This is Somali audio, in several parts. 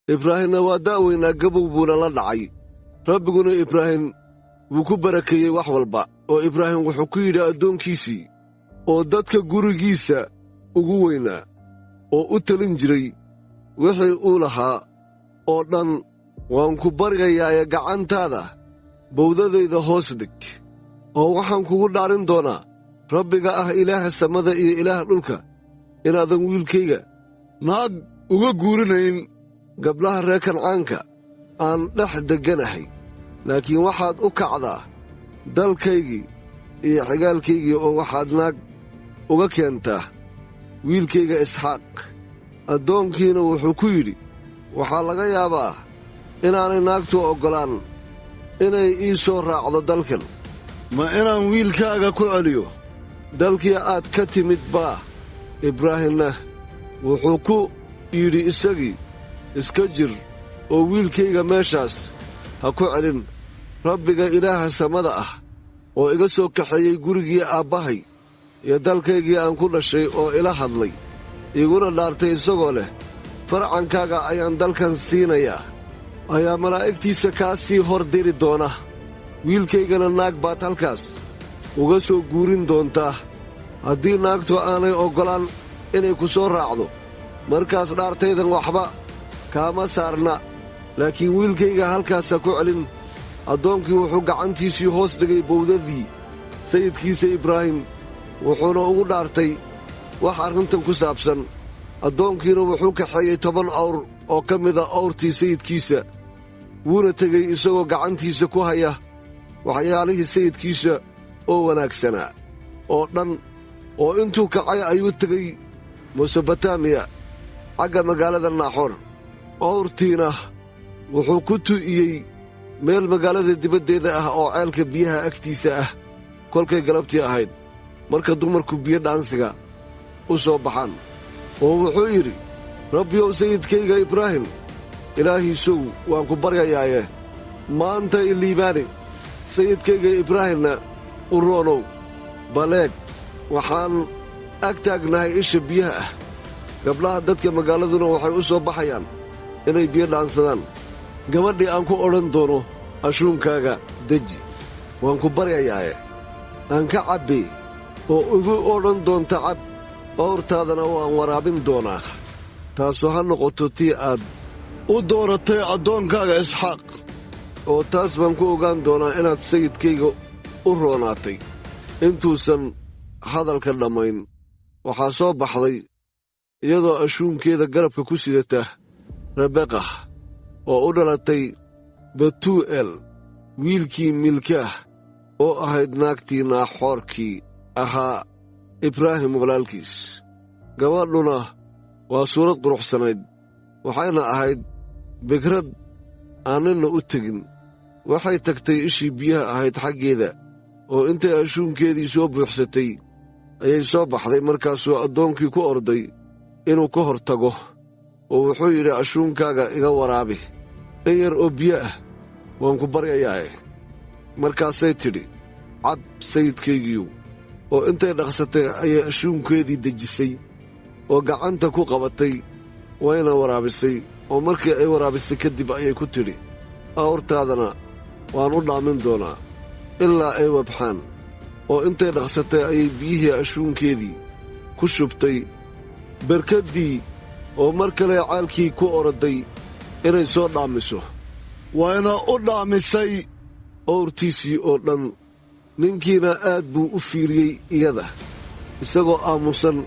ibraahimna waa da'weynaa gabow buuna la dhacay. rabbiguna ibraahim wuu ku barakeeyey wax walba, oo ibraahim wuxuu ku yidhi addoonkiisii oo dadka gurigiisa ugu weynaa oo u talin jiray wixii uu lahaa oo dhan, waan ku baryayaaye gacantaada bawdadayda hoos dhig, oo waxaan kugu dhaarin doonaa rabbiga ah ilaaha samada iyo ilaaha dhulka, inaadan wiilkayga naag uga guurinayn gabdhaha reer kancaanka aan dhex degganahay, laakiin waxaad u kacdaa dalkaygii iyo xigaalkaygii oo waxaad naag uga keentaa wiilkayga isxaaq. addoonkiina wuxuu ku yidhi, waxaa laga yaabaa inaanay naagtu oggolaan inay ii soo raacdo dalkan, ma inaan wiilkaaga ku celiyo dalkii aad ka timid baa? ibraahimna wuxuu ku yidhi isagii, iska jir oo wiilkayga meeshaas ha ku celin. rabbiga ilaaha samada ah oo iga soo kaxeeyey gurigii aabbahay iyo dalkaygii aan ku dhashay, oo ila hadlay iguna dhaartay isagoo leh, farcankaaga ayaan dalkan siinayaa, ayaa malaa'igtiisa kaa sii hor diri doona. wiilkaygana naag baad halkaas uga soo guurin doontaa. haddii naagtu aanay oggolaan inay ku soo raacdo, markaas dhaartaydan waxba kaama saarna, laakiin wiilkayga halkaas ha ku celin. addoonkii wuxuu gacantiisii hoos dhigay bawdadii sayidkiisa ibraahim, wuxuuna ugu dhaartay wax arrintan ku saabsan. addoonkiina wuxuu kaxeeyey 10 awr oo ka mida awrtii sayidkiisa, wuuna tegey isagoo gacantiisa ku haya waxyaalihii sayidkiisa oo wanaagsanaa oo dhan, oo intuu kacay ayuu tegey mesobotamiya xagga magaalada naaxor. awrtiina wuxuu ku tu'iyey meel magaalada dibaddeeda ah oo ceelka biyaha agtiisa ah, kolkay galabtii ahayd, marka dumarku biyo dhaansiga u soo baxaan. oo wuxuu yidhi, rabbiyow sayidkayga ibraahim ilaahiisow, waan ku baryayaaye maanta i liibaani, sayidkayga ibraahimna u roonow. baleeg, waxaan ag taagnahay isha biyaha ah, gabdhaha dadka magaaladuna waxay u soo baxayaan inay biyo dhaansadaan. gabadhii aan ku odhan doono ashuunkaaga deji, waan ku baryayaaye aan ka cabbi, oo igu odhan doonta cab, awrtaadana waan waraabin doonaa. taasu ha noqoto tii aad u dooratay addoonkaaga isxaaq, oo taas baan ku ogaan doonaa inaad sayidkayga u roonaatay. intuusan hadalka dhammayn, waxaa soo baxday iyadoo ashuunkeeda garabka ku sidata rebeqa oo u dhalatay betuu'el wiilkii milkaah, oo ahayd naagtii naaxoorkii ahaa ibraahim walaalkiis. gabadhuna waa suurad quruxsanayd, waxayna ahayd bikrad aan ninna u tegin. waxay tagtay ishii biyaha ahayd xaggeeda, oo intay ashuunkeedii soo buuxsatay ayay soo baxday. markaasuu addoonkii ku orday inuu ka hor tago, oo wuxuu yidhi, ashuunkaaga iga waraabi in yar oo biyo ah, waan ku baryayaaye. markaasay tidhi, cab sayidkaygiiyow. oo intay dhaqsatay ayay ashuunkeedii dejisay oo gacanta ku qabatay, wayna waraabisay. oo markii ay waraabisay kadib ayay ku tidhi, awrtaadana waan u dhaamin doonaa ilaa ay wabxaan. oo intay dhaqsatay ayay biyihii ashuunkeedii ku shubtay barkaddii, oo mar kale caalkii ku oroday inay soo dhaamiso, wayna u dhaamisay awrtiisii oo dhan. ninkiina aad buu u fiiriyey iyada, isagoo aamusan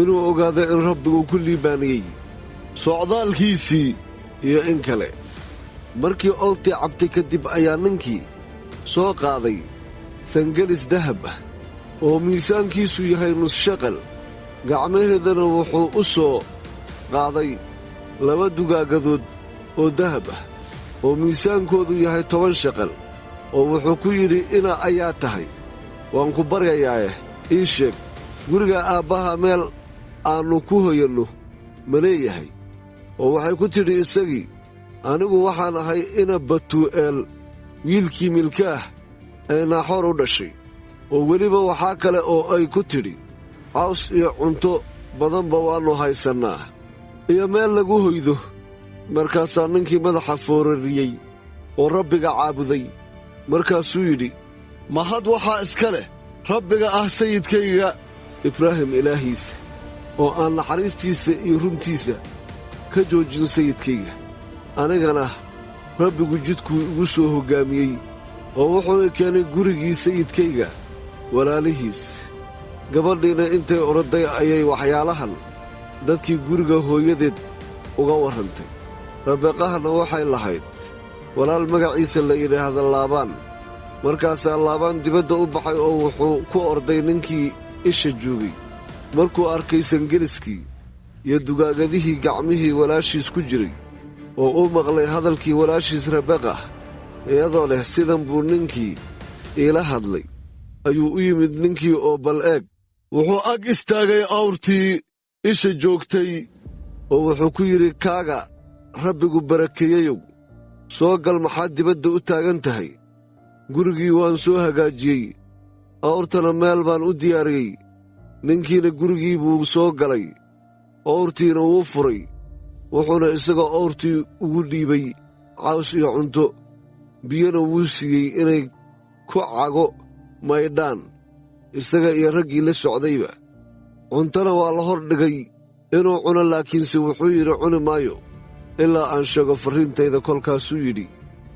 inuu ogaado in rabbigu ku liibaaniyey socdaalkiisii iyo in kale. markii awrtii cabtay kadib ayaa ninkii soo qaaday sangelis dahab ah oo miisaankiisu yahay nus shaqal, gacmaheedana wuxuu u soo qaaday 2 dugaagadood oo dahab ah oo miisaankoodu yahay 10 shaqal, oo wuxuu ku yidhi, ina ayaa tahay, waan ku baryayaaye ii sheeg, guriga aabbaha meel aannu ku hoyanno ma leeyahay? oo waxay ku tidhi isagii, anigu waxaan ahay ina betuu'eel wiilkii milkaah ee naaxoor u dhashay. oo weliba waxaa kale oo ay ku tidhi, caws iyo cunto badanba waannu haysannaa, iyo meel lagu hoydo. markaasaa ninkii madaxa foorariyey oo rabbiga caabuday markaasuu yidhi mahad waxaa iska leh rabbiga ah sayidkayga ibraahim ilaahiisa oo aan naxariistiisa iyo runtiisa ka joojin sayidkayga anigana rabbigu jidkuu igu soo hoggaamiyey oo wuxuu i keenay gurigii sayidkayga walaalihiis gabadhiina intay oroday ayay waxyaalahan dadkii guriga hooyadeed uga warrantay rabeeqahana waxay lahayd walaal magaciisa la yidhaahda laabaan markaasaa laabaan dibadda u baxay oo wuxuu ku orday ninkii isha joogay markuu arkay sangeliskii iyo dugaagadihii gacmihii walaashiis ku jiray oo uu maqlay hadalkii walaashiis rabeeqah iyadoo leh sidan buu ninkii iila hadlay ayuu u yimid ninkii oo bal eeg wuxuu ag istaagay awrtii isha joogtay oo wuxuu ku yidhi kaaga rabbigu barakeeyeyow soo gal maxaad dibadda u taagan tahay gurigii waan soo hagaajiyey awrtana meel baan u diyaariyey ninkiina gurigii buu soo galay awrtiina wuu furay wuxuuna isagoo awrtii ugu dhiibay caws iyo cunto biyona wuu siiyey inay ku cago maydhaan isaga iyo raggii la socdayba cuntana waa la hor dhigay inuu cuno laakiinse wuxuu yidhi cuni maayo ilaa aan sheego farriintayda kolkaasuu yidhi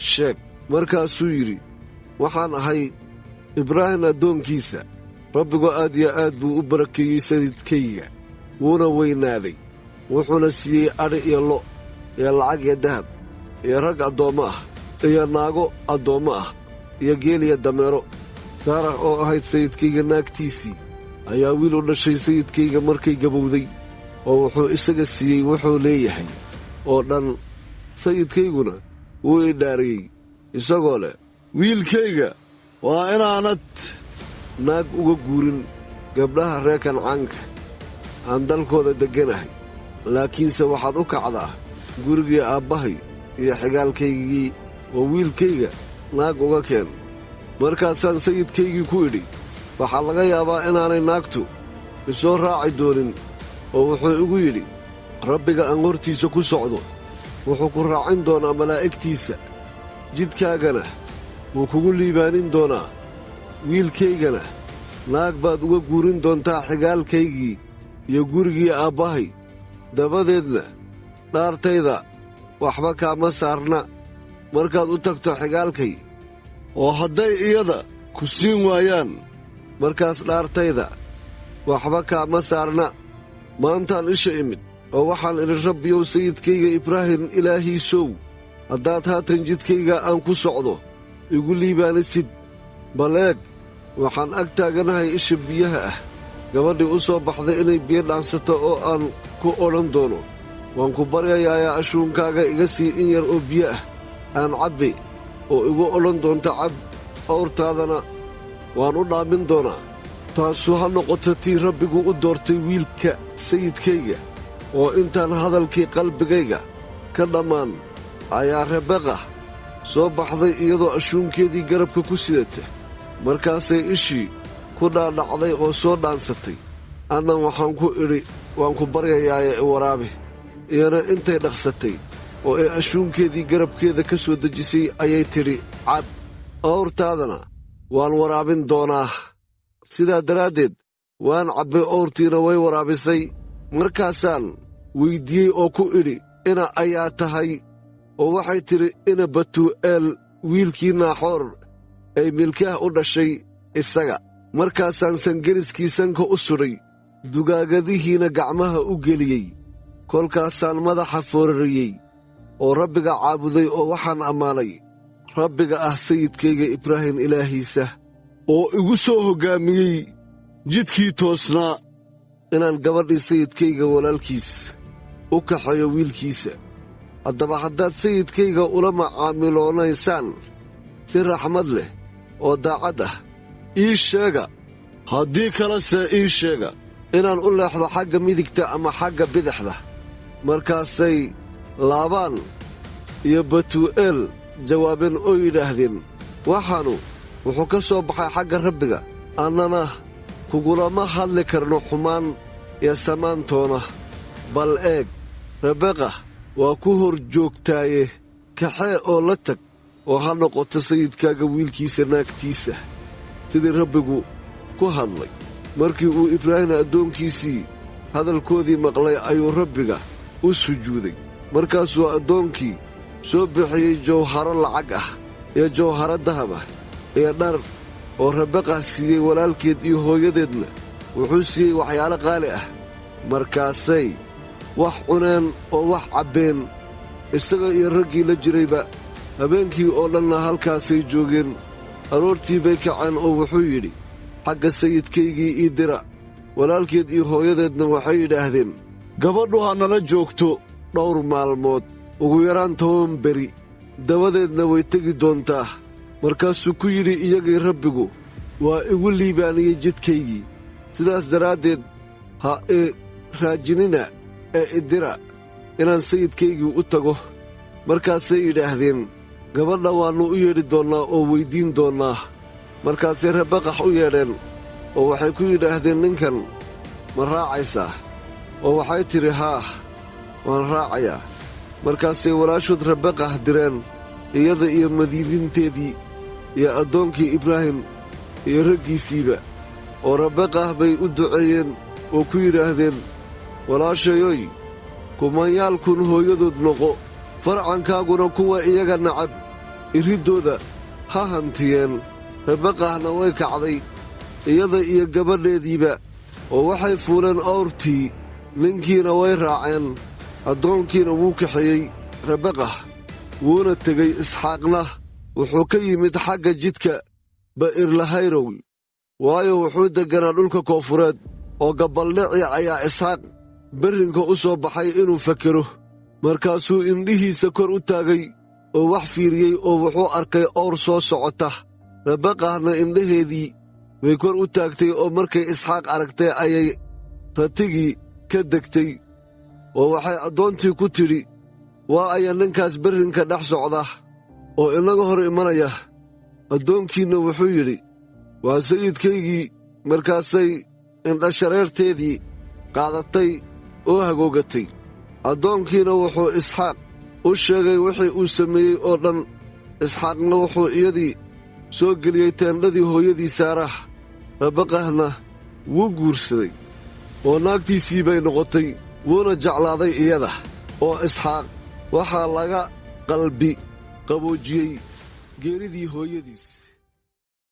sheeg markaasuu yidhi waxaan ahay ibraahim addoonkiisa rabbigu aad iyo aad buu u barakeeyey sayidkayga wuuna weynaaday wuxuuna siiyey adhi iyo lo' iyo lacag iyo dahab iyo rag addoommo ah iyo naago addoommo ah iyo geel iyo dameero saarax oo ahayd sayidkayga naagtiisii ayaa wiil u dhashay sayidkayga markay gabowday oo wuxuu isaga siiyey wuxuu leeyahay oo dhan sayidkayguna wuu i dhaariyey isagoo leh wiilkayga waa inaanad naag uga guurin gabdhaha reer kancaanka aan dalkooda degganahay laakiinse waxaad u kacdaa gurigii aabbahay iyo xigaalkaygii oo wiilkayga naag uga keen markaasaan sayidkaygii ku idhi waxaa laga yaabaa inaanay naagtu isoo raaci doonin oo wuxuu igu yidhi rabbiga aan hortiisa ku socdo wuxuu ku raacin doonaa malaa'igtiisa jidkaagana wuu kugu liibaanin doonaa wiilkaygana naag baad uga guurin doontaa xigaalkaygii iyo gurigii aabbahay dabadeedna dhaartayda waxba kaama saarna markaad u tagto xigaalkay oo hadday iyada ku siin waayaan markaas dhaartayda waxba kaama saarna maantaan isha imid oo waxaan idhi rabbiyow sayidkayga ibraahim ilaahiisow haddaad haatan jidkayga aan ku socdo igu liibaanisid bal eeg waxaan ag taaganahay isha biyaha ah gabadhii u soo baxday inay biyo dhaansato oo aan ku odhan doono waan ku baryayaayaa ashuunkaaga iga sii in yar oo biyo ah aan cabbi oo igu odhan doonta cab awrtaadana waan u dhaamin doonaa taasu ha noqoto tii rabbigu u doortay wiilka sayidkayga oo intaan hadalkii qalbigayga ka dhammaan ayaa rabeeqah soo baxday iyadoo ashuunkeedii garabka ku sidata markaasay ishii ku dhaadhacday oo soo dhaansatay annan waxaan ku idhi waan ku baryayaaye i waraabi iyana intay dhaqsatay oo ay ashuunkeedii garabkeeda ka soo dejisay ayay tidhi cab awrtaadana waan waraabin doonaa sidaa daraaddeed waan cabbay awrtiina way waraabisay markaasaan weyddiiyey oo ku idhi ina ayaa tahay oo waxay tidhi ina batuu'eel wiilkii naaxoor ay milkaah u dhashay isaga markaasaan sangeliskii sanka u sudhay dugaagadihiina gacmaha u geliyey kolkaasaan madaxa foorariyey oo rabbiga caabuday oo waxaan ammaanay rabbiga ah sayidkayga ibraahim ilaahiisa oo igu soo hoggaamiyey jidkii toosnaa inaan gabadhii sayidkayga walaalkiis u kaxeeyo wiilkiisa haddaba haddaad sayidkayga ula macaamiloonaysaan si raxmad leh oo daacad ah ii sheega haddii kalese ii sheega inaan u leexdo xagga midigta ama xagga bidixda markaasay laabaan iyo batuu'eel jawaabeen oo yidhaahdeen waxaanu wuxuu ka soo baxay xagga rabbiga annana kugulama hadli karno xumaan iyo samaantoona bal eeg rabeeqah waa ku hor joogtaaye kaxee oo la tag oo ha noqoto sayidkaaga wiilkiisa naagtiisa sidii rabbigu ku hadlay markii uu ibraahim addoonkiisii hadalkoodii maqlay ayuu rabbiga u sujuuday markaasuu addoonkii soo bixiyey jawharo lacag ah iyo jawharo dahab ah iyo dhar oo Rabeqa siiyey walaalkeed iyo hooyadeedna wuxuu siiyey waxyaalo qaali ah markaasay wax cuneen oo wax cabbeen isaga iyo raggii la jirayba habeenkii oo dhanna halkaasay joogeen aroortii bay kaceen oo wuxuu yidhi xagga sayidkaygii ii dira walaalkeed iyo hooyadeedna waxay yidhaahdeen gabadhu ha nala joogto dhowr maalmood ugu yaraan 10 beri dabadeedna way tegi doontaa markaasuu ku yidhi iyagii rabbigu waa igu liibaaniyey jidkaygii sidaas daraaddeed ha raajinina ee idira inaan sayidkaygii u tago markaasay yidhaahdeen gabadha waannu u yeedhi doonnaa oo weyddiin doonnaa markaasay Rabaqax u yeedheen oo waxay ku yidhaahdeen ninkan ma raacaysaa oo waxay tidhi haah waan raacayaa markaasay walaashood Rabaqax direen iyada iyo madiidinteedii iyo addoonkii ibraahim iyo raggiisiiba oo Rabaqax bay u duceeyeen oo ku yidhaahdeen walaashayoy kumanyaalkun hooyadood noqo farcankaaguna kuwa iyaga nacab iriddooda ha hantiyeen Rabaqaxna way kacday iyada iyo gabadheediiba oo waxay fuuleen awrtii ninkiina way raaceen addoonkiina wuu kaxeeyey Rabaqax wuuna tegey Isxaaqna wuxuu ka yimid xagga jidka Ba'irlahayrow waayo wuxuu degganaa dhulka koonfureed oo gabaldhici ayaa Isxaaq berrinka u soo baxay inuu fakero markaasuu indhihiisa kor u taagay oo wax fiiriyey oo wuxuu arkay awr soo socota Rabaqaxna indhaheedii way kor u taagtay oo markay Isxaaq aragtay ayay ratigii ka degtay oo waxay addoontii ku tidhi waa aya ninkaas berrinka dhex socda oo inaga hor imanaya addoonkiinna wuxuu yidhi waa sayidkaygii markaasay indhashareerteedii qaadatay oo hagoogatay addoonkiina wuxuu Isxaaq u sheegay wixii uu sameeyey oo dhan Isxaaqna wuxuu iyadii soo geliyey teendhadii hooyadii Saarax Rabaqaxna wuu guursaday oo naagtiisii bay noqotay wuuna jeclaaday iyada oo Isxaaq waxaa laga qalbi qaboojiyey geeridii hooyadiis